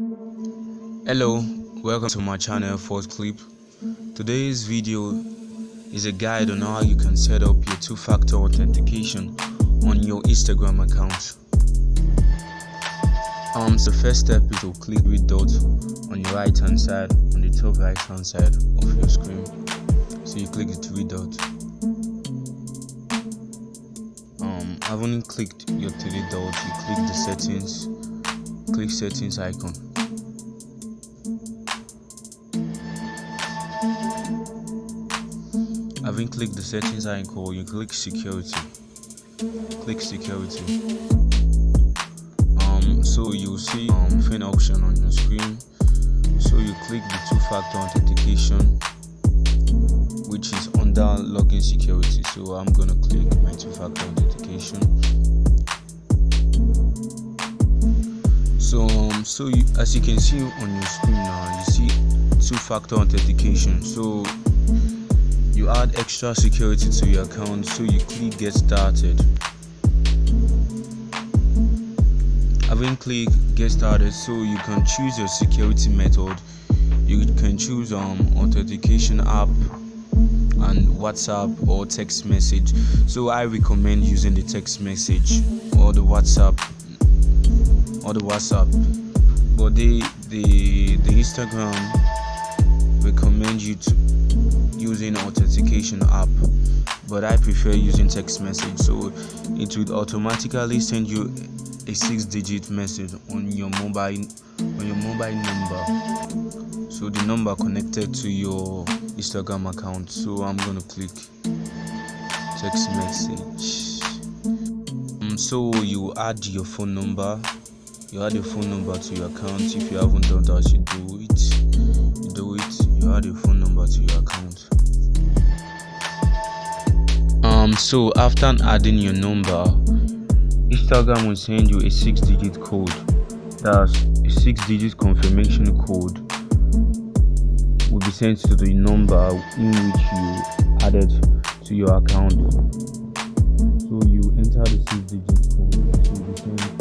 Hello, welcome to my channel Fourth Clip. Today's video is a guide on how you can set up your two-factor authentication on your Instagram account. So the first step is to click three dots on your right hand side, on the top right hand side of your screen. So you click the three dots. Having clicked your three dots, you click the settings icon. Having clicked the settings icon, you click security. So you'll see different option on your screen. So you click the two-factor authentication, which is under login security. So I'm gonna click my two-factor authentication. So as you can see on your screen now, you see two-factor authentication. So you add extra security to your account, so you click get started. Having clicked get started, so you can choose your security method. You can choose authentication app and WhatsApp or text message. So I recommend using the text message or the WhatsApp, but the Instagram recommend you to using authentication app, but I prefer using text message. So it would automatically send you a 6-digit message on your mobile number, so the number connected to your Instagram account. So I'm gonna click text message. So you add your phone number to your account. If you haven't done that, you add your phone number to your account. So after adding your number, Instagram will send you a 6-digit code. That's a 6-digit confirmation code will be sent to the number in which you added to your account. So you enter the 6-digit code, which will be sent